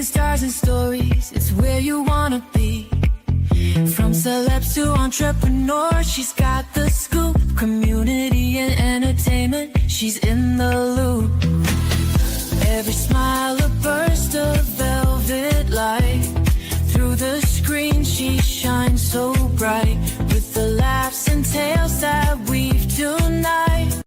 seeing stars and stories, it's where you wanna be. From celebs to entrepreneurs, she's got the scoop. Community and entertainment, she's in the loop. Every smile a burst of velvet light. Through the screen she shines so bright. With the laughs and tales that weave tonight.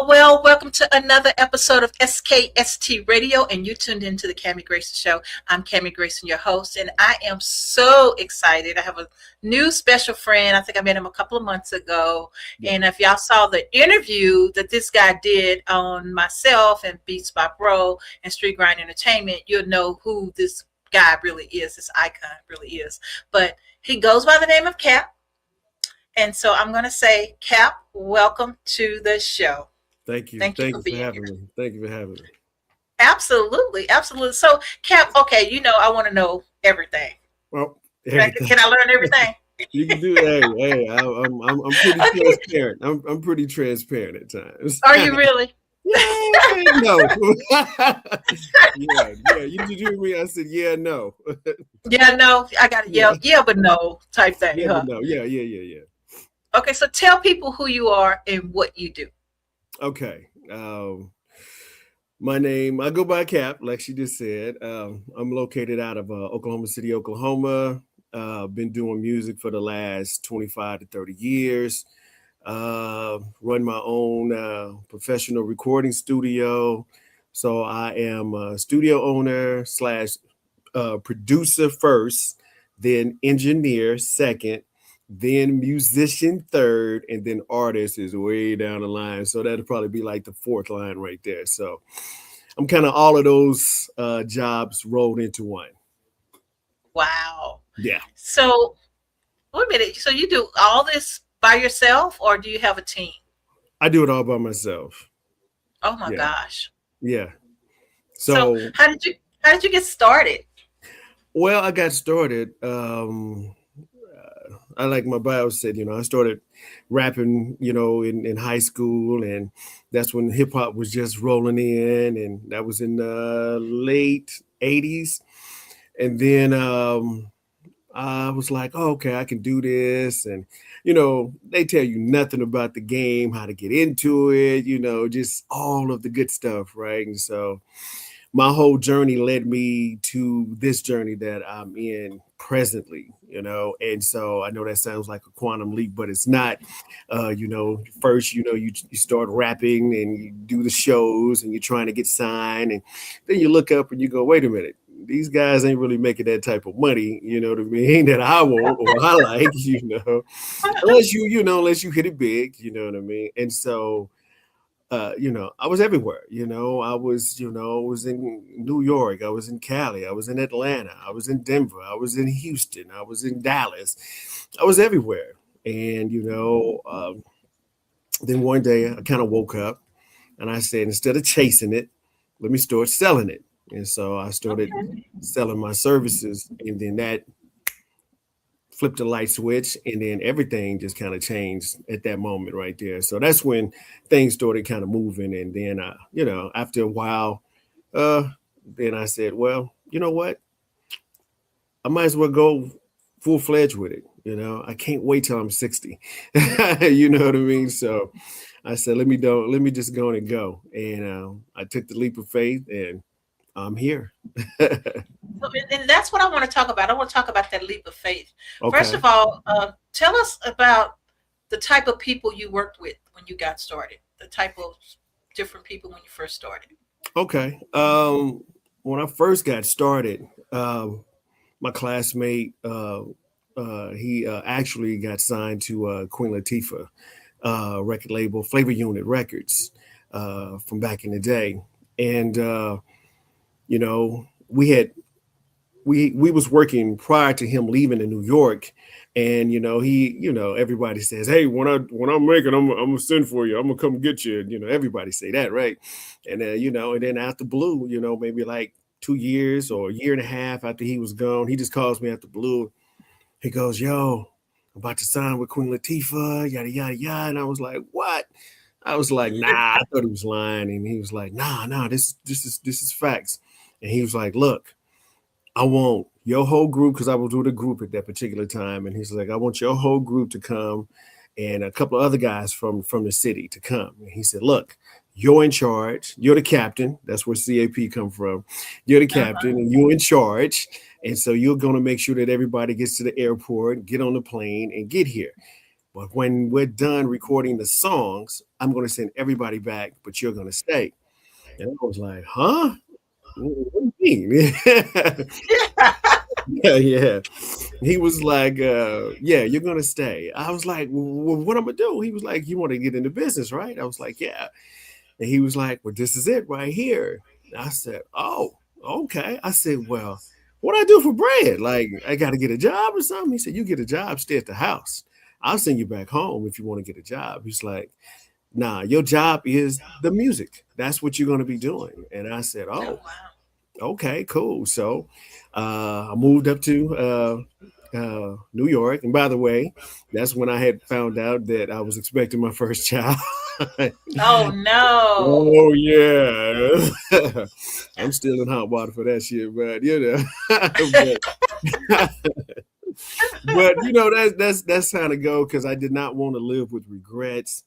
Well, welcome to another episode of SKST Radio, and you tuned into the Cammie Grayson Show. I'm Cammie Grayson, your host, and I am so excited. I have a new special friend. I think I met him a couple of months ago, and if y'all saw the interview that this guy did on myself and Beats by Bro and Street Grind Entertainment, you'll know who this guy really is, this icon really is. But he goes by the name of Cap. And so I'm going to say, Cap, welcome to the show. Thank you. Thank you for having me. Thank you for having me. Absolutely. So, Cap, okay, I want to know everything. Well, everything. Can I learn everything? You can do that. Hey, I'm pretty transparent. I'm pretty transparent at times. Are you really? Yeah, no. yeah. You did hear me? I said, yeah, no. Yeah, no. I got to yell, yeah, but no type thing. Yeah, huh? But no. Yeah. Okay, so tell people who you are and what you do. Okay. My name, I go by Cap, like she just said. I'm located out of Oklahoma City, Oklahoma. Been doing music for the last 25 to 30 years. Run my own professional recording studio. So I am a studio owner / producer first, then engineer second, then musician third, and then artist is way down the line. So that'll probably be like the fourth line right there. So I'm kind of all of those jobs rolled into one. Wow. Yeah. So wait a minute. So you do all this by yourself, or do you have a team? I do it all by myself. Oh my gosh. Yeah. So how did you get started? Well, I got started. I like my bio said, I started rapping, in high school, and that's when hip hop was just rolling in, and that was in the late 80s. And then I was like, oh, okay, I can do this. And, they tell you nothing about the game, how to get into it, just all of the good stuff, right? And so my whole journey led me to this journey that I'm in presently, and so I know that sounds like a quantum leap, but it's not. First, you start rapping and you do the shows and you're trying to get signed, and then you look up and you go, wait a minute, these guys ain't really making that type of money, you know what I mean, that I want or I like, unless you hit it big, you know what I mean, and so. I was everywhere, I was in New York, I was in Cali, I was in Atlanta, I was in Denver, I was in Houston, I was in Dallas, I was everywhere. And, then one day I kind of woke up and I said, instead of chasing it, let me start selling it. And so I started selling my services, and then that flipped the light switch, and then everything just kind of changed at that moment right there. So that's when things started kind of moving. And then, after a while, then I said, well, you know what? I might as well go full fledged with it. I can't wait till I'm 60. You know what I mean? So I said, let me just go and go. And I took the leap of faith, and I'm here. And that's what I want to talk about. I want to talk about that leap of faith. Okay. First of all, tell us about the type of people you worked with when you got started, the type of different people when you first started. Okay. When I first got started, my classmate, he actually got signed to Queen Latifah record label, Flavor Unit Records, from back in the day. And, we was working prior to him leaving to New York, and he, everybody says, hey, when I'm making, I'm gonna send for you, I'm gonna come get you. Everybody say that, right? And and then out the blue, maybe like 2 years or a year and a half after he was gone, he just calls me out the blue. He goes, yo, about to sign with Queen Latifah, yada, yada, yada. And I was like, what? I was like, nah, I thought he was lying. And he was like, nah, this is facts. And he was like, look, I want your whole group, because I was with a group at that particular time. And he's like, I want your whole group to come and a couple of other guys from the city to come. And he said, look, you're in charge. You're the captain. That's where CAP come from. You're the captain and you're in charge. And so you're going to make sure that everybody gets to the airport, get on the plane and get here. But when we're done recording the songs, I'm going to send everybody back, but you're going to stay. And I was like, huh? What do you mean? yeah. He was like, yeah, you're going to stay. I was like, well, what I'm going to do? He was like, you want to get into business, right? I was like, yeah. And he was like, well, this is it right here. I said, oh, okay. I said, well, what do I do for bread? Like, I got to get a job or something? He said, you get a job, stay at the house. I'll send you back home if you want to get a job. He's like, nah, your job is the music. That's what you're going to be doing. And I said, oh, okay, cool. So I moved up to New York. And by the way, that's when I had found out that I was expecting my first child. Oh, no. Oh, yeah. I'm still in hot water for that shit, but, you know. But you know, that's how to go, because I did not want to live with regrets,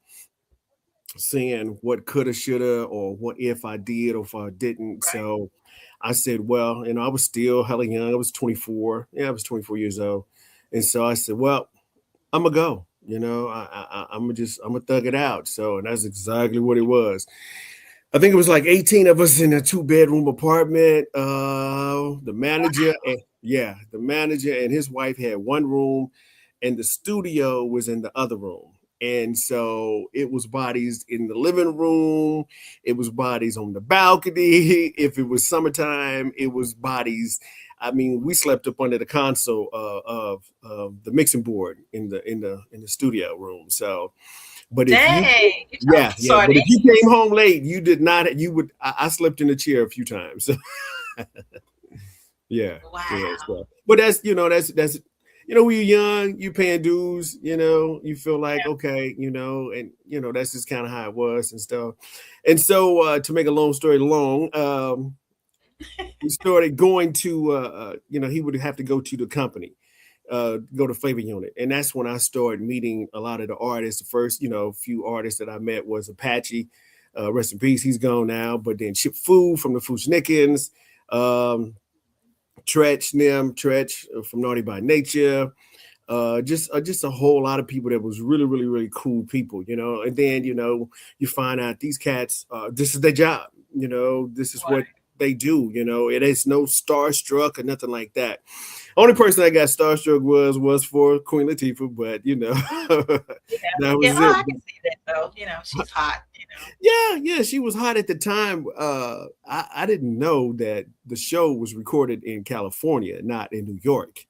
saying what coulda, shoulda, or what if I did or if I didn't. Right. So I said, well, you know, I was still hella young. I was 24. Yeah, I was 24 years old. And so I said, well, I'm gonna go. You know, I'm gonna thug it out. So, and that's exactly what it was. I think it was like 18 of us in a 2-bedroom apartment. The manager, the manager and his wife had one room, and the studio was in the other room. And so it was bodies in the living room. It was bodies on the balcony. If it was summertime, it was bodies. I mean, we slept up under the console of the mixing board in the studio room. So. But if but if you came home late, you did not. You would. I slept in the chair a few times. Yeah. Wow. Yeah, so. But that's you know when you're young, you paying dues. You know, you feel like okay, you know, and you know that's just kind of how it was and stuff. And so to make a long story long, we started going to you know, he would have to go to the company. Go to Flavor Unit, and that's when I started meeting a lot of the artists. The first, you know, few artists that I met was Apache, rest in peace, he's gone now. But then Chip Fu from the Fushnikins, Tretch from Naughty by Nature, just a whole lot of people that was really, really, really cool people, you know. And then you know you find out these cats, this is their job, you know, this is what they do, you know. It is no starstruck or nothing like that. Only person I got starstruck was for Queen Latifah, but you know, that was it. I can see that though. You know, she's hot. You know. Yeah, she was hot at the time. I didn't know that the show was recorded in California, not in New York.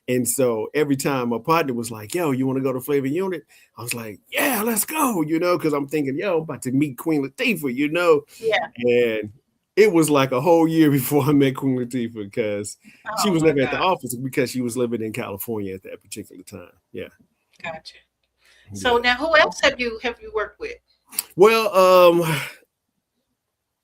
And so every time my partner was like, "Yo, you want to go to Flavor Unit?" I was like, "Yeah, let's go." You know, because I'm thinking, "Yo, I'm about to meet Queen Latifah." You know, and it was like a whole year before I met Queen Latifah, because she was living at the office because she was living in California at that particular time. Yeah. Gotcha. So now who else have you worked with? Well,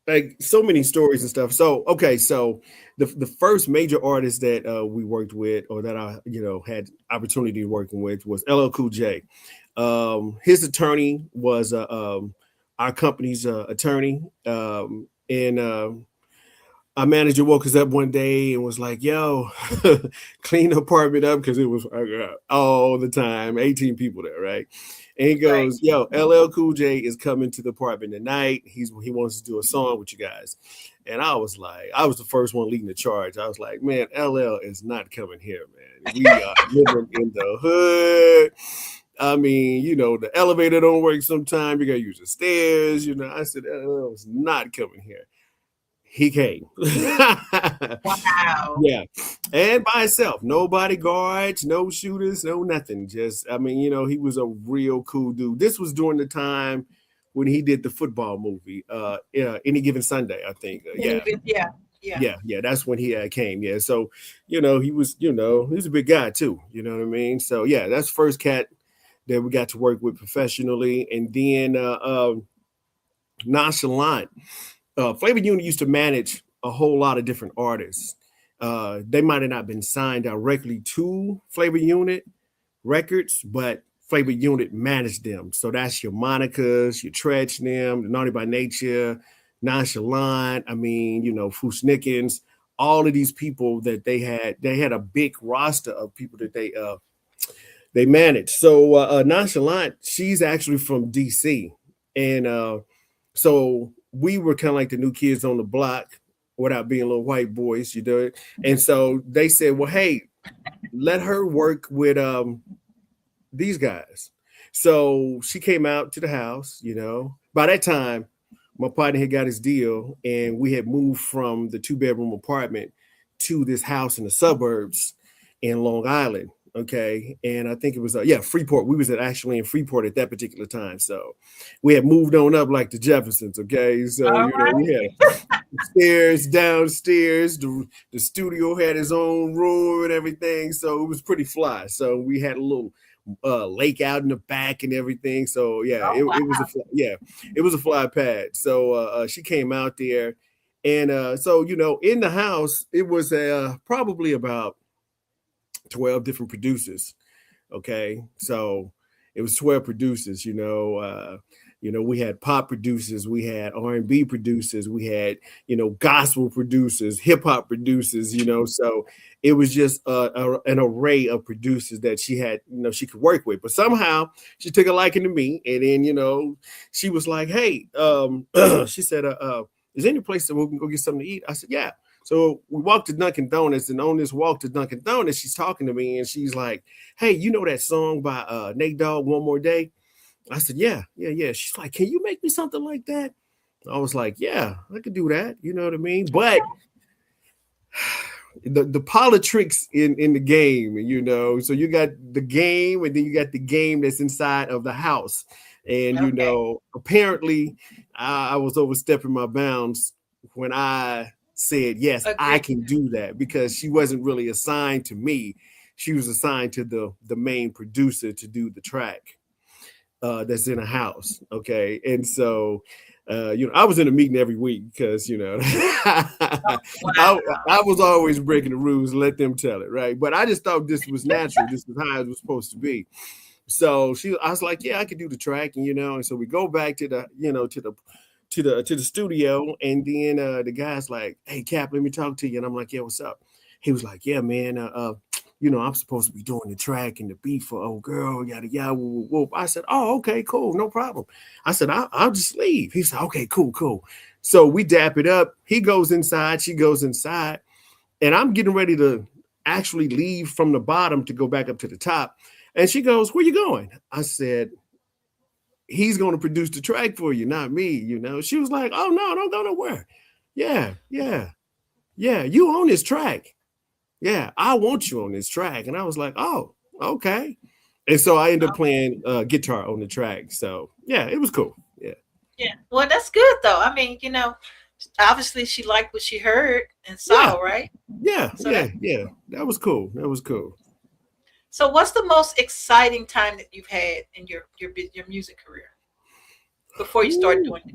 like so many stories and stuff. So, okay. So the first major artist that we worked with, or that I, you know, had opportunity working with, was LL Cool J. His attorney was our company's attorney. And our manager woke us up one day and was like, yo, clean the apartment up, because it was all the time, 18 people there, right? And he goes, yo, LL Cool J is coming to the apartment tonight. He wants to do a song with you guys. And I was like, I was the first one leading the charge. I was like, man, LL is not coming here, man. We are living in the hood. I mean, you know, the elevator don't work sometime. You got to use the stairs. You know, I said, LL is not coming here. He came. Wow. Yeah. And by himself. No bodyguards, no shooters, no nothing. Just, I mean, you know, he was a real cool dude. This was during the time when he did the football movie, Any Given Sunday, I think. Yeah. Yeah. Yeah, that's when he came. Yeah, so he was a big guy too. You know what I mean? So yeah, that's the first cat that we got to work with professionally, and then Nonchalant. Flavor Unit used to manage a whole lot of different artists. They might have not been signed directly to Flavor Unit Records, but Flavor Unit managed them. So that's your Monica's, your Tretch, them, the Naughty by Nature, Nonchalant. I mean, Fusnickens, all of these people that they had a big roster of people that they managed. So Nonchalant, she's actually from DC, and so we were kind of like the new kids on the block without being little white boys, And so they said, well, hey, let her work with these guys. So she came out to the house, By that time, my partner had got his deal, and we had moved from the 2-bedroom apartment to this house in the suburbs in Long Island. Okay. And I think it was, Freeport. We was actually in Freeport at that particular time. So we had moved on up like the Jeffersons. Okay. So, we had stairs, downstairs, the studio had its own room and everything. So it was pretty fly. So we had a little lake out in the back and everything. So yeah, it was a fly pad. So she came out there, and so in the house it was probably about 12 different producers. Okay, so it was 12 producers. We had pop producers, we had R&B producers, we had gospel producers, hip hop producers. So it was just an array of producers that she had, she could work with. But somehow she took a liking to me, and then she was like, "Hey," she said, "Is there any place that we can go get something to eat?" I said, "Yeah." So we walked to Dunkin' Donuts, and on this walk to Dunkin' Donuts, she's talking to me, and she's like, "Hey, you know that song by Nate Dogg, One More Day?" I said, yeah. She's like, "Can you make me something like that?" I was like, "Yeah, I could do that." You know what I mean? But the politics in the game, so you got the game, and then you got the game that's inside of the house. And, apparently I was overstepping my bounds when I said, yes, I can do that, because she wasn't really assigned to me. She was assigned to the main producer to do the track that's in a house. Okay. And so, I was in a meeting every week because, I was always breaking the rules, let them tell it. Right. But I just thought this was natural. This is how it was supposed to be. So I was like, yeah, I could do the track. And so we go back to the studio, and then the guy's like, "Hey, Cap, let me talk to you." And I'm like, "Yeah, what's up?" He was like, "Yeah, man, I'm supposed to be doing the track and the beat for old girl, yada yada, whoop, whoop." I said, "Oh, okay, cool, no problem." I said, I'll just leave." He said, "Okay, cool." So we dap it up. He goes inside, she goes inside, and I'm getting ready to actually leave from the bottom to go back up to the top. And she goes, "Where you going?" I said, "He's going to produce the track for you, not me." She was like, "Oh no, don't go nowhere." Yeah. You own this track. Yeah, I want you on this track. And I was like, "Oh, okay." And so I ended up playing guitar on the track. So yeah, it was cool. Yeah. Yeah. Well, that's good though. I mean, obviously she liked what she heard and saw, right? Yeah. So yeah. That was cool. So what's the most exciting time that you've had in your music career before you started doing it?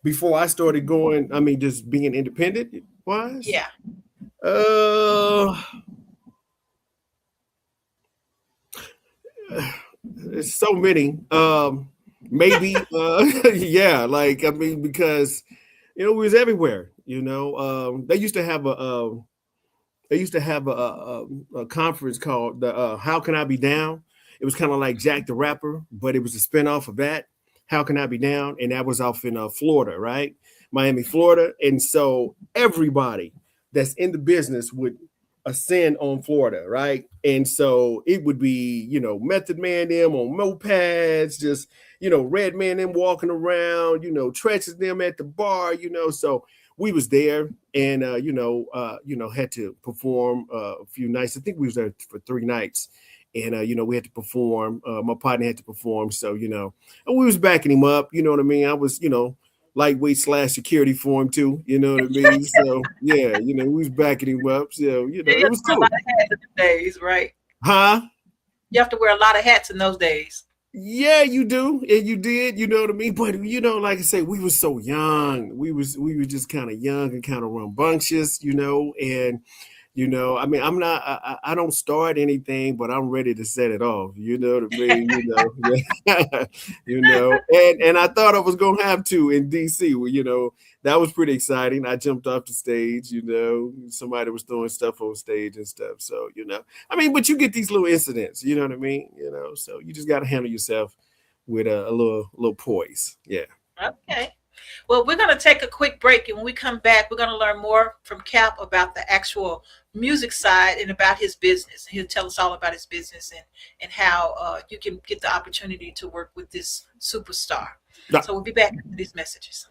Before I started going, just being independent wise? Yeah. There's so many. Maybe yeah, because we was everywhere. They used to have a conference called the How Can I Be Down? It was kind of like Jack the Rapper, but it was a spinoff of that. How Can I Be Down? And that was off in Florida, right? Miami, Florida. And so everybody that's in the business would ascend on Florida, right? And so it would be, Method Man them on mopeds, just, Red Man them walking around, Tretches them at the bar, so we was there, and had to perform a few nights. I think we was there for 3 nights, and we had to perform. My partner had to perform, so and we was backing him up. You know what I mean? I was lightweight / security for him too. You know what I mean? So yeah, we was backing him up. So Yeah, you it have was to wear a lot cool. of hats in those days, right? Huh? You have to wear a lot of hats in those days. Yeah, you do, and you did. You know what I mean? But like I say, we were so young. We were just kind of young and kind of rambunctious, and I mean, I'm not, I don't start anything, but I'm ready to set it off. You know what I mean? And I thought I was going to have to in DC. Well, that was pretty exciting. I jumped off the stage, somebody was throwing stuff on stage and stuff. So, I mean, but you get these little incidents, you know what I mean? So you just got to handle yourself with a little poise. Yeah. Okay. Well, we're going to take a quick break, and when we come back, we're going to learn more from Cap about the actual music side and about his business. He'll tell us all about his business and how you can get the opportunity to work with this superstar. Yeah. So we'll be back after these messages.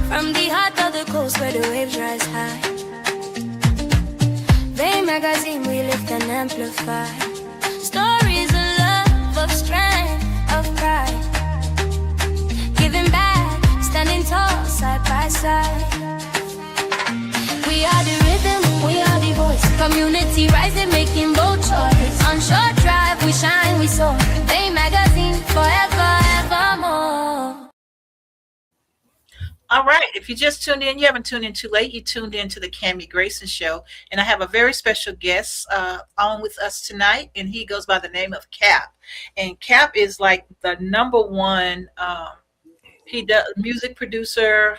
From the heart of the coast where the waves rise high, magazine we lift and amplify stories of love, of strength, of pride, giving back, standing tall side by side. We are the rhythm, we are the voice, community rising, making bold choice. On short drive we shine, we soar, Bay magazine forever, evermore. All right. If you just tuned in, you haven't tuned in too late. You tuned in to the Cammie Grayson Show. And I have a very special guest on with us tonight. And he goes by the name of Cap. And Cap is like the number one. He does music producer.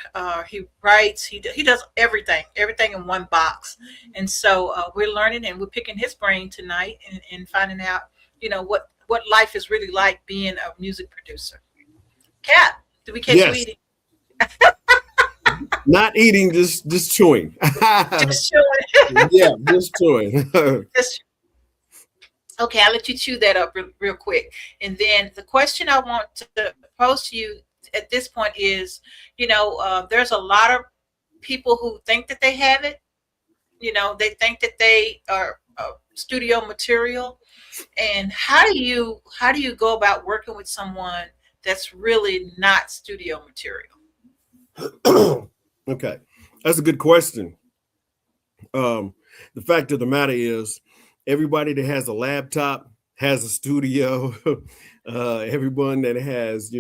He writes. He does everything in one box. And so we're learning and we're picking his brain tonight and finding out, what life is really like being a music producer. Cap, did we catch you eating? Not eating, just chewing. Just chewing. Yeah, just chewing. Okay, I'll let you chew that up real quick. And then the question I want to pose to you at this point is, there's a lot of people who think that they have it. They think that they are studio material. And how do you go about working with someone that's really not studio material? Okay, that's a good question. The fact of the matter is, everybody that has a laptop has a studio. Everyone that has,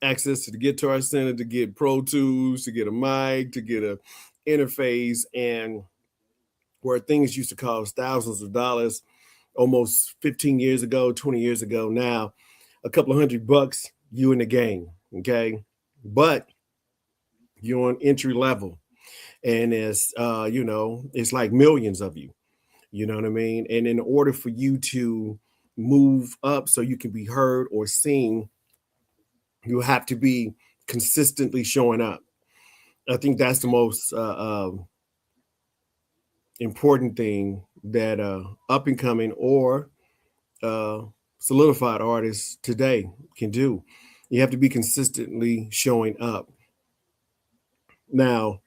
access to the Guitar Center to get Pro Tools, to get a mic, to get a interface, and where things used to cost thousands of dollars almost 15 years ago, 20 years ago, now a couple of $100, you in the game. Okay, but you're on entry level, and it's it's like millions of you. You know what I mean? And in order for you to move up so you can be heard or seen, you have to be consistently showing up. I think that's the most important thing that up and coming or solidified artists today can do. You have to be consistently showing up. Now,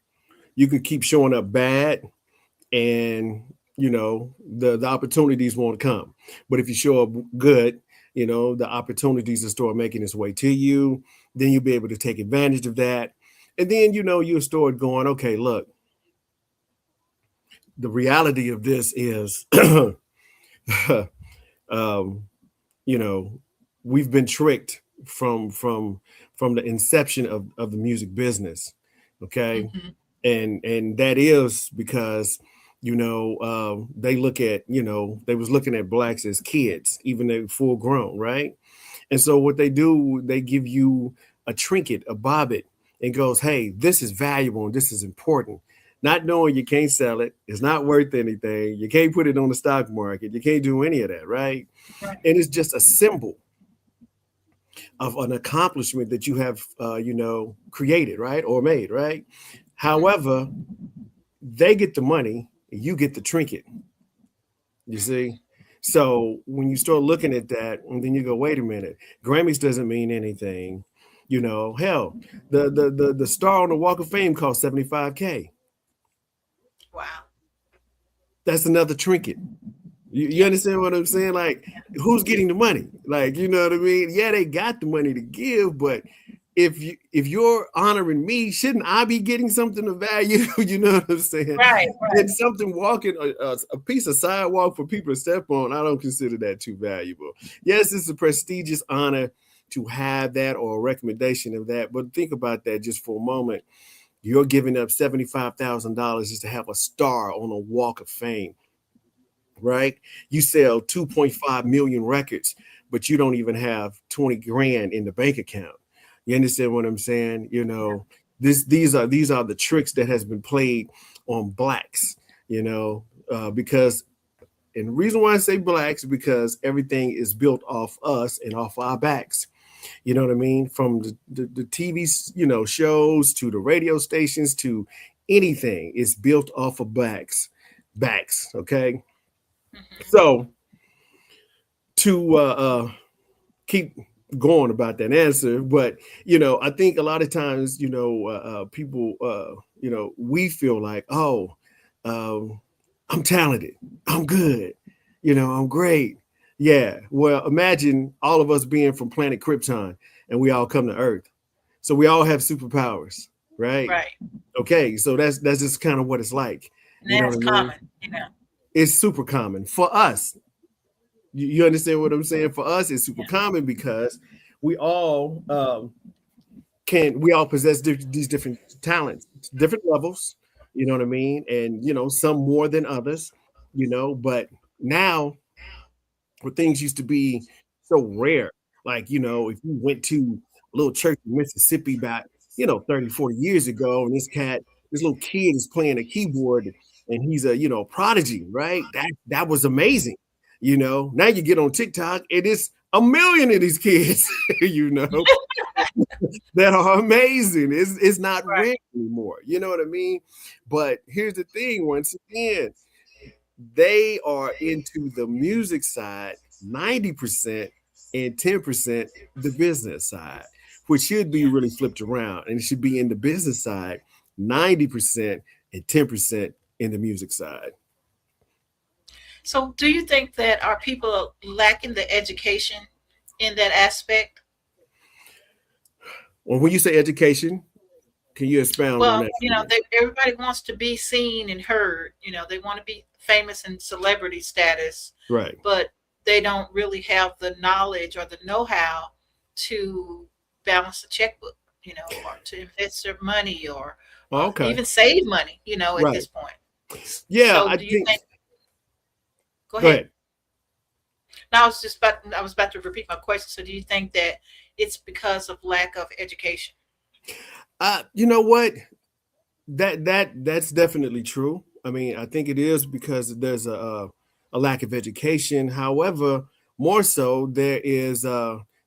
you could keep showing up bad and the opportunities won't come. But if you show up good, the opportunities will start making its way to you. Then you'll be able to take advantage of that. And then, you'll start going, okay, look, the reality of this is, we've been tricked from the inception of the music business. Okay. Mm-hmm. And that is because, they look at, they was looking at blacks as kids, even though full grown. Right. And so what they do, they give you a trinket, a bobbit, and goes, hey, this is valuable and this is important. Not knowing you can't sell it, it's not worth anything. You can't put it on the stock market. You can't do any of that, right? And it's just a symbol of an accomplishment that you have, created, right, or made, right? However, they get the money, you get the trinket. You see? So when you start looking at that, and then you go, wait a minute, Grammys doesn't mean anything. Hell, the star on the Walk of Fame cost $75K. Wow. that's another trinket. You understand what I'm saying? Like, who's getting the money? Like, you know what I mean? Yeah, they got the money to give, but if you're honoring me, shouldn't I be getting something of value? You know what I'm saying? Right. And something walking a piece of sidewalk for people to step on, I don't consider that too valuable. Yes, it's a prestigious honor to have that or a recommendation of that, but think about that just for a moment. You're giving up $75,000 just to have a star on a walk of fame, right? You sell 2.5 million records, but you don't even have 20 grand in the bank account. You understand what I'm saying? You know, these are the tricks that has been played on blacks, you know, because, and the reason why I say blacks, because everything is built off us and off our backs. You know what I mean? From the TV, you know, shows to the radio stations to anything is built off of backs. Okay. So to keep going about that answer, but you know, I think a lot of times, you know, people, you know, we feel like, oh, I'm talented, I'm good, you know, I'm great. Yeah. Well, imagine all of us being from planet Krypton and we all come to Earth. So we all have superpowers, right? Right. Okay. So that's just kind of what it's like. And You know that's what I mean? common, you know. It's super common for us. You understand what I'm saying? For us, it's super common because we all possess these different talents, different levels. You know what I mean? And you know, some more than others. You know, but now where things used to be so rare, like you know, if you went to a little church in Mississippi back, you know, 30, 40 years ago, and this little kid is playing a keyboard and he's a, you know, prodigy, right? That was amazing. You know, now you get on TikTok, it is a million of these kids, you know, that are amazing. It's not Right. rare anymore. You know what I mean? But here's the thing, once again, they are into the music side 90% and 10% the business side, which should be really flipped around. And it should be in the business side 90% and 10% in the music side. So do you think that our people lacking the education in that aspect? Well, when you say education, can you expound on Well, that? you know, everybody wants to be seen and heard. You know, they want to be famous and celebrity status, Right. but they don't really have the knowledge or the know-how to balance the checkbook, you know, or to invest their money or Okay. even save money, you know, at Right. this point. Yeah, So I do you think. think, go Go ahead. ahead. No, I was about to repeat my question. So do you think that it's because of lack of education? You know what? That's definitely true. I mean, I think it is because there's a lack of education. However, more so there's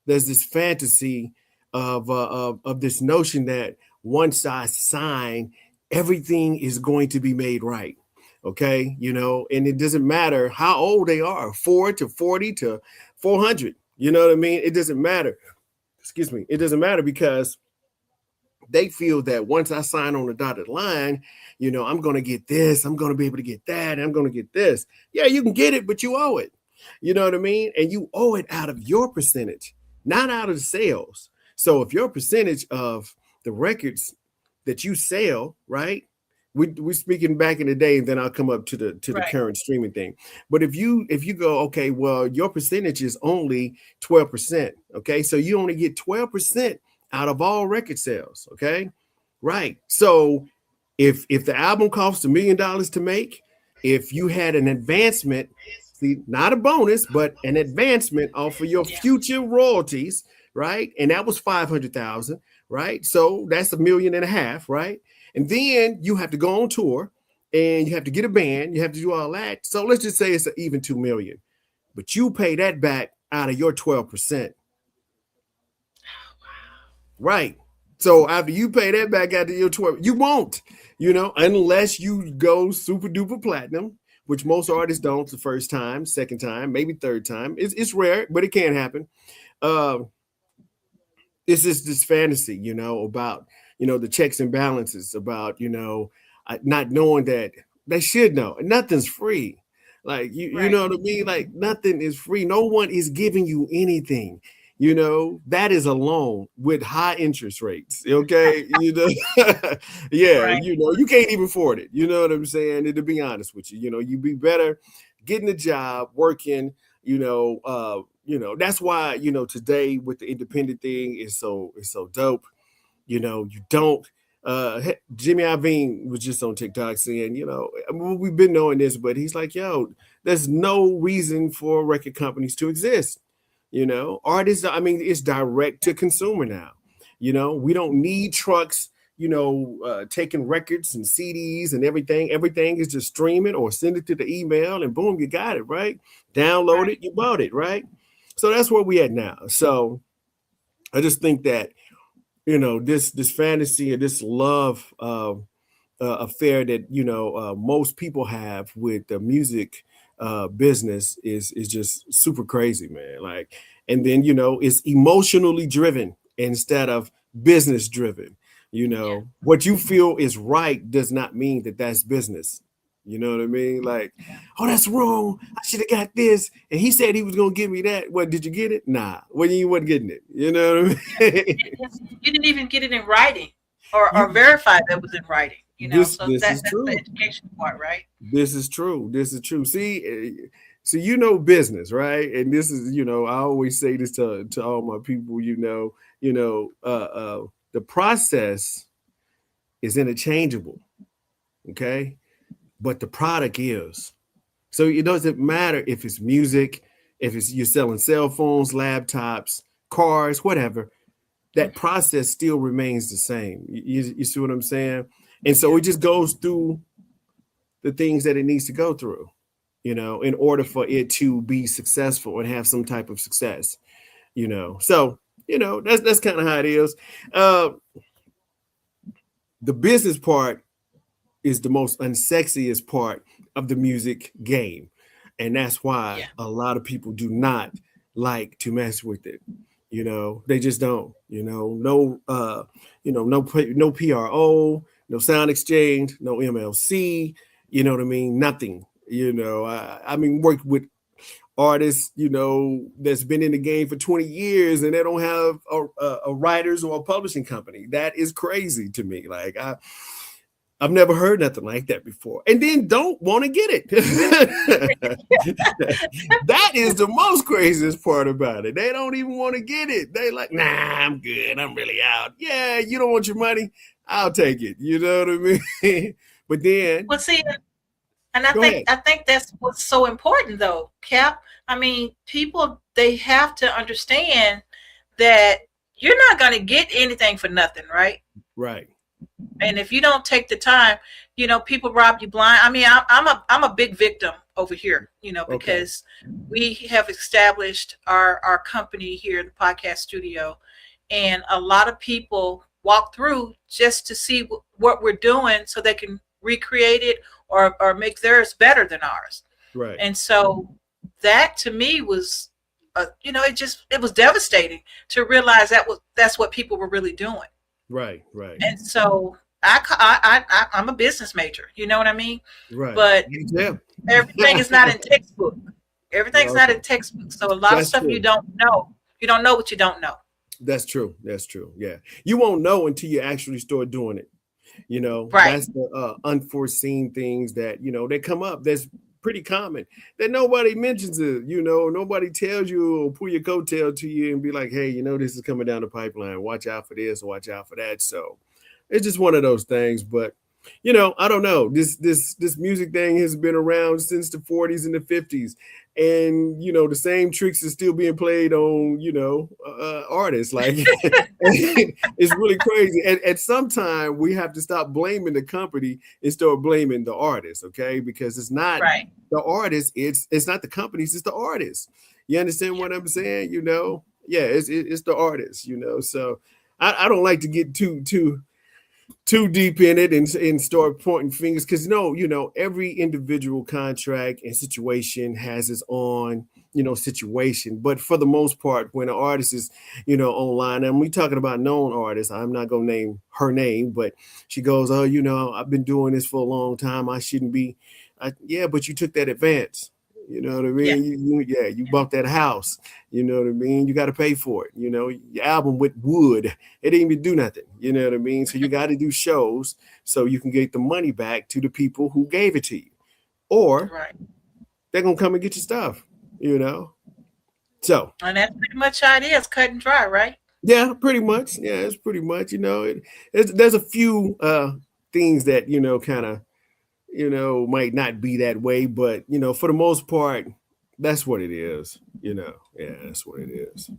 this fantasy of this notion that once I sign, everything is going to be made right. Okay, you know, and it doesn't matter how old they are, 4 to 40 to 400. You know what I mean? It doesn't matter. Excuse me. It doesn't matter because they feel that once I sign on the dotted line, you know, I'm going to get this, I'm going to be able to get that, and I'm going to get this. Yeah, you can get it, but you owe it. You know what I mean? And you owe it out of your percentage, not out of the sales. So if your percentage of the records that you sell, right? We're speaking back in the day, and then I'll come up to the Right. current streaming thing. But if you go, okay, well, your percentage is only 12%. Okay, so you only get 12% out of all record sales. Okay, right. So if the album costs $1 million to make, if you had an advancement, see, not a bonus, but an advancement off of your Yeah. future royalties, right? And that was 500,000, right? So that's $1.5 million, right? And then you have to go on tour and you have to get a band, you have to do all that. So let's just say it's an even 2 million, but you pay that back out of your 12%. Right. So after you pay that back out of your 12, you won't, you know, unless you go super duper platinum, which most artists don't the first time, second time, maybe third time. It's rare, but it can happen. It's just this fantasy, you know, about, you know, the checks and balances, about, you know, not knowing that They should know. Nothing's free. Like you Right. know what I mean? Like nothing is free. No one is giving you anything. You know, that is a loan with high interest rates. Okay. You know, yeah, Right. you know, you can't even afford it. You know what I'm saying? And to be honest with you, you know, you'd be better getting a job, working, you know, that's why, you know, today with the independent thing is so dope. You know, you don't Jimmy Iovine was just on TikTok saying, you know, I mean, we've been knowing this, but he's like, yo, there's no reason for record companies to exist. You know, artists, I mean, it's direct to consumer now. You know, we don't need trucks, you know, taking records and CDs and everything. Everything is just streaming or send it to the email and boom, you got it, right? Download Right. it, you bought it, right? So that's where we at now. So I just think that, you know, this fantasy or this love affair that, you know, most people have with the music business is just super crazy, man. Like, and then, you know, it's emotionally driven instead of business driven. You Yeah. know, what you feel is right does not mean that that's business. You know what I mean? Like, Yeah. oh, that's wrong. I should have got this. And he said he was gonna give me that. What, did you get it? Nah. Well, you wasn't getting it. You know what I mean? You didn't even get it in writing or you verify that it was in writing, you know. So this is that's the true. education part, right? This is true. This is true. See, so you know business, right? And this is, you know, I always say this to all my people. The process is interchangeable, okay, but the product is. So it doesn't matter if it's music, if it's you're selling cell phones, laptops, cars, whatever. That process still remains the same. You see what I'm saying? And so it just goes through the things that it needs to go through, you know, in order for it to be successful and have some type of success, you know. So, you know, that's kind of how it is. Uh, the business part is the most unsexiest part of the music game. And that's why Yeah. a lot of people do not like to mess with it. You know, they just don't, no PRO, no sound exchange, no MLC, you know what I mean? Nothing, you know, I mean, worked with artists, you know, that's been in the game for 20 years and they don't have a writers or a publishing company. That is crazy to me. Like I've never heard nothing like that before. And then don't want to get it. That is the most craziest part about it. They don't even want to get it. They like, nah, I'm good. I'm really out. Yeah, you don't want your money? I'll take it. You know what I mean? But then Well, see, and go ahead. I think that's what's so important, though, Cap. I mean, people they have to understand that you're not going to get anything for nothing, right? Right. And if you don't take the time, you know, people rob you blind. I mean, I'm a big victim over here, you know, Okay. because we have established our company here in the podcast studio, and a lot of people walk through just to see what we're doing so they can recreate it or make theirs better than ours. Right. And so that to me was, you know, it was devastating to realize that's what people were really doing. Right. Right. And so I'm a business major, you know what I mean? Right. But Yeah. everything is not in textbook. Everything's not in textbook. So a lot of That's stuff true. you don't know. You don't know what you don't know. That's true. That's true. Yeah. You won't know until you actually start doing it. You know, Right. that's the unforeseen things that, you know, they come up. That's pretty common that nobody mentions it. You know, nobody tells you or pull your coattail to you and be like, hey, you know, this is coming down the pipeline. Watch out for this or watch out for that. So it's just one of those things. But, you know, I don't know. This music thing has been around since the 40s and the 50s. And, you know, the same tricks are still being played on, you know, artists. Like, it's really crazy. And at some time, we have to stop blaming the company and start blaming the artist, okay? Because it's not Right. the artist, it's not the companies, it's the artist. You understand what I'm saying? You know? Yeah, it's the artist, you know? So I don't like to get too deep in it and start pointing fingers because you know every individual contract and situation has its own situation. But for the most part, when an artist is, online, and we talking about known artists, I'm not gonna name her name, but she goes, oh, I've been doing this for a long time. I shouldn't be. Yeah, but you took that advance. You know what I Yeah. mean? You bought that house. You know what I mean? You got to pay for it. Your album with wood, it didn't even do nothing. You know what I mean? So you got to do shows so you can get the money back to the people who gave it to you, or Right. they're gonna come and get your stuff. So And that's pretty much how it is, cut and dry, right? yeah, pretty much. Yeah, it's pretty much. There's a few things that kind of might not be that way, but for the most part, that's what it is. Yeah, that's what it is.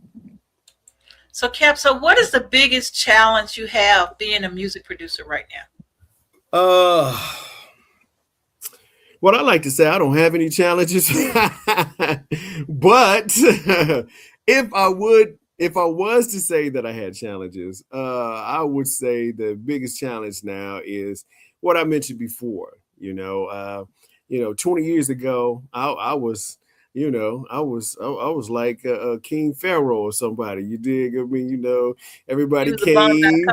So, Cap, so what is the biggest challenge you have being a music producer right now? What I like to say, I don't have any challenges, but if I was to say that I had challenges, I would say the biggest challenge now is what I mentioned before. 20 years ago, I was, I was like a King Pharaoh or somebody. You dig? I mean, everybody came.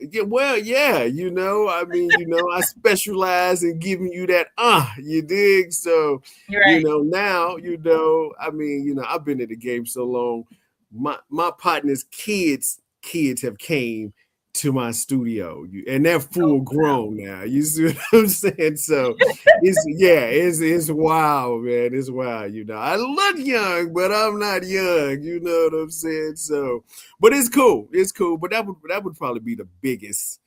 Yeah, well, yeah, I mean, I specialize in giving you that, you dig? So, Right. Now, I mean, I've been in the game so long. My partner's kids have came to my studio, and they're full grown now. You see what I'm saying? So it's wild, man. It's wild. I look young, but I'm not young. You know what I'm saying? So, but it's cool. It's cool. But that would probably be the biggest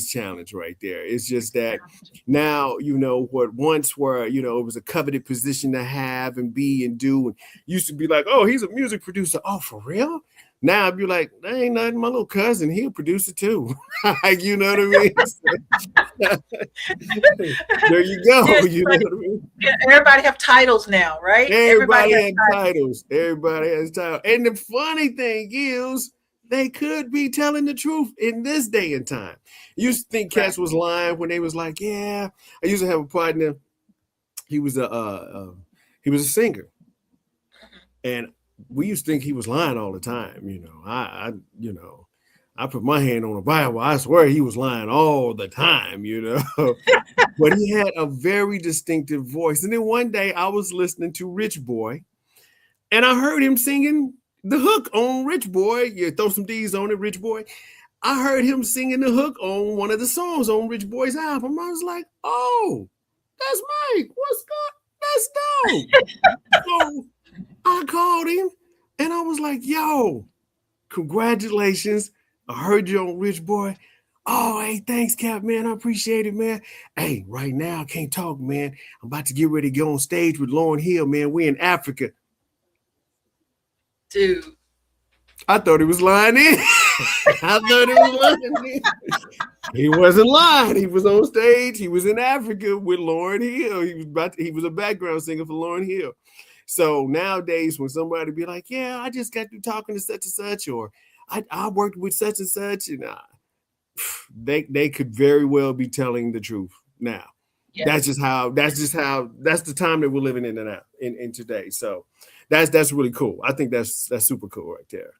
challenge right there. It's just that now, what once were, it was a coveted position to have and be and do, and used to be like, oh, he's a music producer. Oh, for real? Now I'd be like, that ain't nothing. My little cousin, he'll produce it too. You know what I mean? There you go. Yeah, You know what I mean? everybody have titles now, right? Everybody has titles. Everybody has titles. And the funny thing is, they could be telling the truth in this day and time. You used to think cats was lying when they was like, yeah. I used to have a partner. He was a singer, and we used to think he was lying all the time. I put my hand on the Bible. I swear he was lying all the time. But he had a very distinctive voice. And then one day I was listening to Rich Boy, and I heard him singing the hook on Rich Boy. You throw some D's on it, Rich Boy. I heard him singing the hook on one of the songs on Rich Boy's album. I was like, oh, that's Mike. What's good? That's dope. So I called him and I was like, yo, congratulations. I heard you on Rich Boy. Oh, hey, thanks, Cap, man. I appreciate it, man. Hey, right now, I can't talk, man. I'm about to get ready to go on stage with Lauryn Hill, man. We're in Africa. Dude. I thought he was lying in. I thought he was lying in. He wasn't lying. He was on stage. He was in Africa with Lauryn Hill. He was a background singer for Lauryn Hill. So nowadays, when somebody be like, yeah, I just got through talking to such and such, or I worked with such and such, and they could very well be telling the truth now. Yeah. That's the time that we're living in now, in today. So that's really cool. I think that's super cool right there.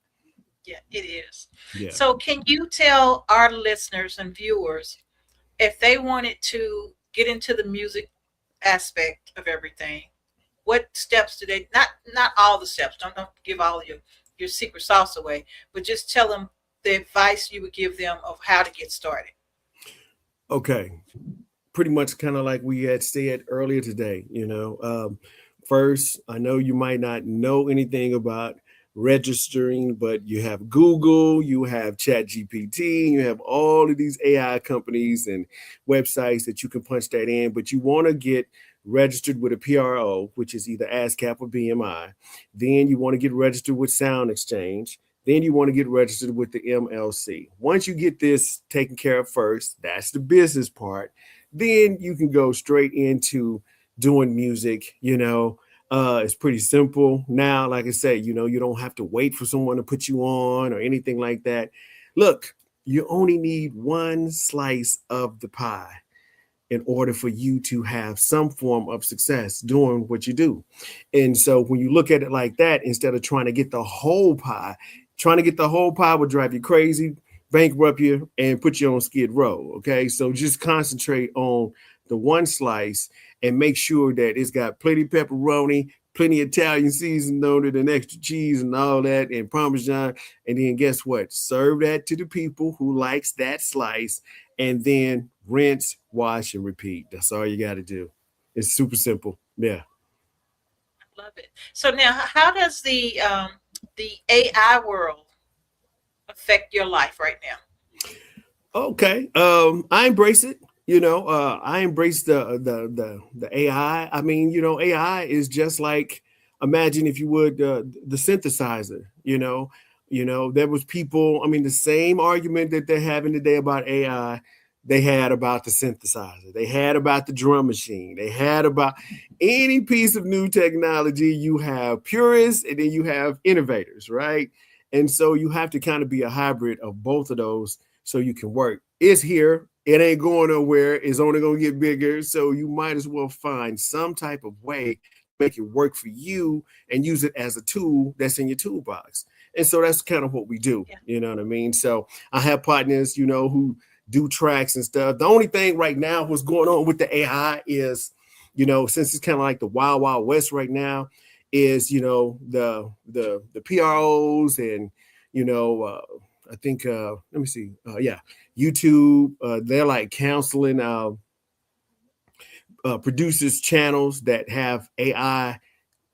Yeah, it is. Yeah. So can you tell our listeners and viewers, if they wanted to get into the music aspect of everything, what steps do they, not all the steps, don't give all your secret sauce away, but just tell them the advice you would give them of how to get started. Okay. Pretty much kind of like we had said earlier today, first, I know you might not know anything about registering, but you have Google, you have ChatGPT, you have all of these AI companies and websites that you can punch that in, but you want to get registered with a PRO, which is either ASCAP or BMI. Then you want to get registered with Sound Exchange. Then you want to get registered with the MLC. Once you get this taken care of first, that's the business part. Then you can go straight into doing music, It's pretty simple now. Like I say, you don't have to wait for someone to put you on or anything like that. Look, you only need one slice of the pie. in order for you to have some form of success doing what you do. And so when you look at it like that, instead of trying to get the whole pie, trying to get the whole pie will drive you crazy, bankrupt you, and put you on skid row. Okay. So just concentrate on the one slice and make sure that it's got plenty pepperoni, plenty Italian seasoning on it, and extra cheese and all that, and Parmesan. And then guess what? Serve that to the people who likes that slice, and then rinse, wash, and repeat. That's all you got to do. It's super simple. Yeah. Love it. So now, how does the AI world affect your life right now? Okay. I embrace it. I embrace the AI. I mean, AI is just like, imagine if you would, the synthesizer. There was people. I mean, the same argument that they're having today about AI, they had about the synthesizer. They had about the drum machine. They had about any piece of new technology. You have purists and then you have innovators, right? And so you have to kind of be a hybrid of both of those so you can work. It's here. It ain't going nowhere. It's only going to get bigger. So you might as well find some type of way to make it work for you and use it as a tool that's in your toolbox. And so that's kind of what we do. Yeah. You know what I mean? So I have partners, who do tracks and stuff. The only thing right now, what's going on with the AI is, since it's kind of like the wild, wild west right now, is, the PROs and, I think, let me see. YouTube, they're like counseling producers channels that have AI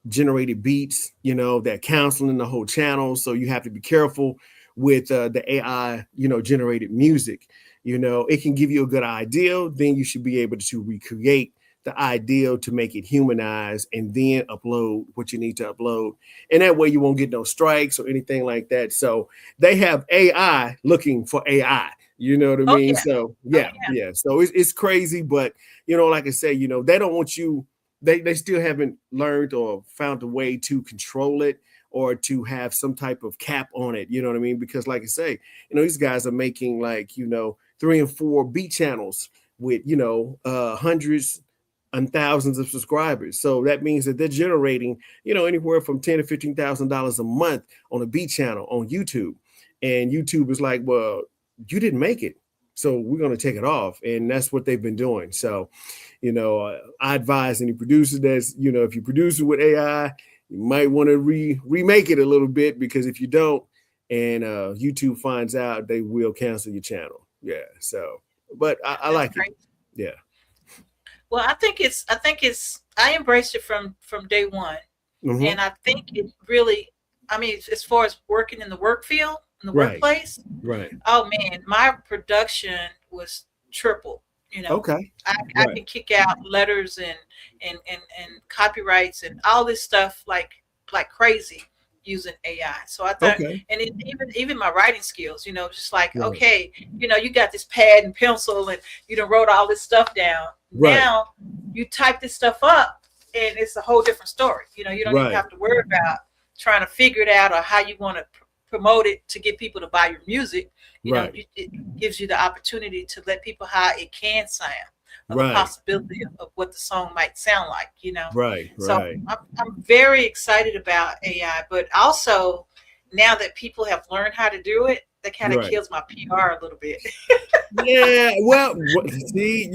generated beats, that counseling the whole channel. So you have to be careful with the AI, generated music. It can give you a good idea. Then you should be able to recreate the ideal to make it humanized and then upload what you need to upload. And that way you won't get no strikes or anything like that. So they have AI looking for AI, you know what I mean? Yeah. So yeah. So it's crazy, but like I say, they don't want you, they still haven't learned or found a way to control it or to have some type of cap on it. You know what I mean? Because like I say, these guys are making like, 3 and 4 beat channels with, hundreds and thousands of subscribers. So that means that they're generating, anywhere from $10,000 to $15,000 a month on a beat channel on YouTube. And YouTube is like, well, you didn't make it, so we're going to take it off. And that's what they've been doing. So, I advise any producer that's, if you produce it with AI, you might want to remake it a little bit, because if you don't and YouTube finds out, they will cancel your channel. Yeah. So, but I like it. Yeah. Well, I think I embraced it from day one. Mm-hmm. And I think it really, I mean, as far as working in the work field, in the workplace, right? Oh man, my production was triple. Okay. I can kick out letters and copyrights and all this stuff like crazy using AI. So I thought, and even my writing skills, just like, okay, you got this pad and pencil and you done wrote all this stuff down. Right. Now you type this stuff up and it's a whole different story. You don't even have to worry about trying to figure it out or how you want to promote it to get people to buy your music. It gives you the opportunity to let people how it can sound, of the possibility of what the song might sound like, So I'm very excited about AI, but also now that people have learned how to do it, that kind of kills my PR a little bit. Yeah, well, see,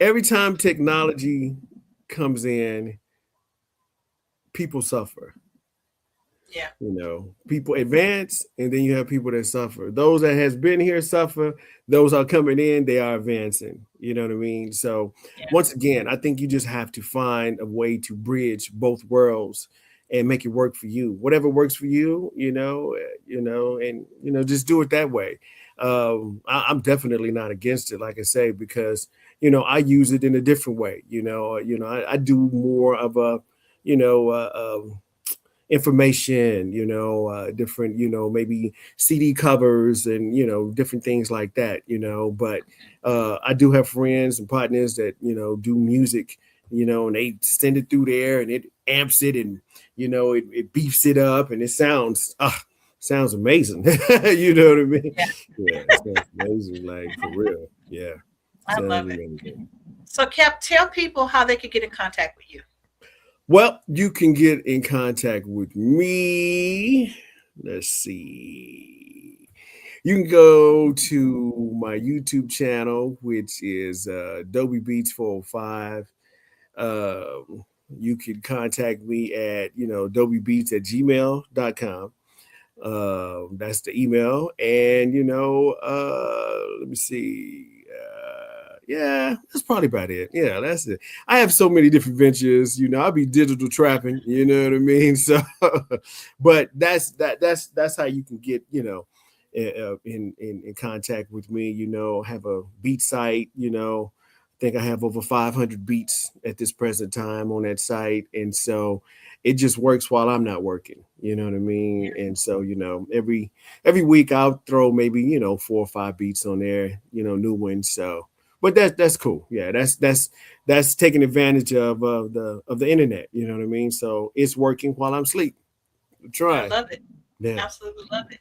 every time technology comes in, people suffer. Yeah. People advance and then you have people that suffer. Those that has been here suffer. Those are coming in, they are advancing. You know what I mean? So once again, I think you just have to find a way to bridge both worlds and make it work for you. Whatever works for you, and just do it that way. I'm definitely not against it, like I say, because I use it in a different way. I do more of a information, different, maybe CD covers and, different things like that, but I do have friends and partners that, do music, and they send it through there and it amps it and, it beefs it up and it sounds amazing. You know what I mean? Yeah. Yeah, it sounds amazing, like for real. Yeah. I So that'd love be it. really good. So, Cap, tell people how they could get in contact with you. Well, you can get in contact with me. Let's see. You can go to my YouTube channel, which is Dolbybeats 405. You can contact me at, dolbybeats@gmail.com. That's the email. And, let me see. Yeah, that's probably about it. Yeah, that's it. I have so many different ventures. I'll be digital trapping. You know what I mean? So, but that's how you can get, in contact with me. Have a beat site. I think I have over 500 beats at this present time on that site, and so it just works while I'm not working. You know what I mean? And so every week I'll throw maybe 4 or 5 beats on there. New ones. So. But that's cool. Yeah, that's taking advantage of the internet. You know what I mean? So it's working while I'm asleep. I Try. love it. Yeah. Absolutely love it.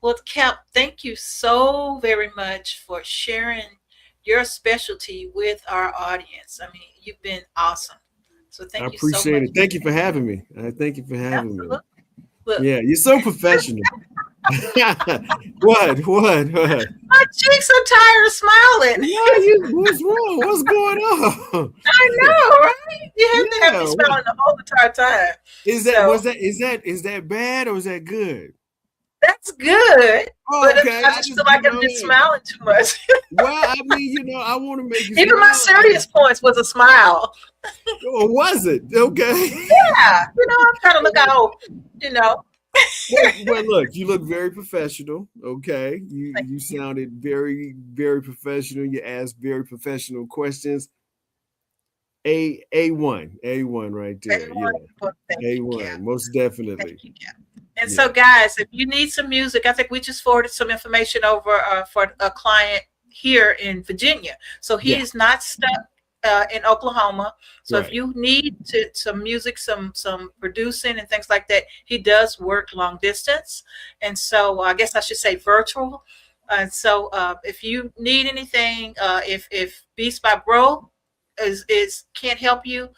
Well, Cap, thank you so very much for sharing your specialty with our audience. I mean, you've been awesome. So I thank you so appreciate much. it. Thank you for having me. Thank you for having me. Absolutely. Look, Yeah, you're so professional. What? my cheeks are tired of smiling. What's wrong? What's going on? I know, right? You have to have me Yeah. smiling the whole entire time. Is that bad or is that good? That's good. Oh, But okay. I just feel like I've been smiling too much. Well, I mean, I want to make you Even my smile. serious points was a smile. Or was it? Okay. Yeah. I'm trying to look out, Well, look, you look very professional. Okay. You sounded very, very professional. You asked very professional questions. A1 right there. A1. Well, thank you, A1, Cap. most definitely. Thank you, Cap. And so, guys, if you need some music, I think we just forwarded some information over for a client here in Virginia. So he is not stuck in Oklahoma. So if you need some music, some producing and things like that, he does work long distance. And so I guess I should say virtual. And so if you need anything, if Beats by Bro is can't help you,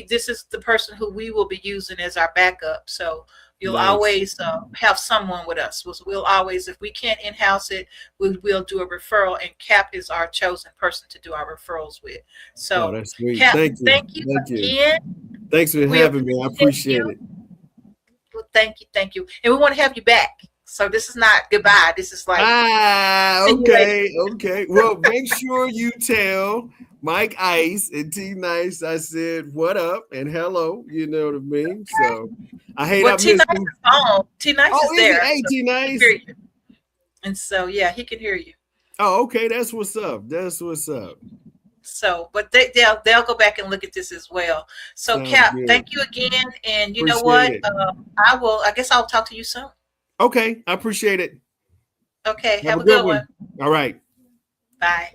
this is the person who we will be using as our backup. So you'll always have someone with us. We'll always, if we can't in-house it, we'll do a referral, and Cap is our chosen person to do our referrals with. So, that's sweet. Cap, thank you again. Thanks for having me. I appreciate it. Well, thank you. And we want to have you back. So this is not goodbye. This is like okay. Well, make sure you tell Mike Ice and T Nice I said what up and hello. You know what I mean? So I hate I missed him. T Nice is there. Hey, T Nice. And so he can hear you. Oh, okay. That's what's up. So, but they'll go back and look at this as well. So, sounds Cap, good. Thank you again. And you know what? I guess I'll talk to you soon. Okay, I appreciate it. Okay, have a good one. All right. Bye.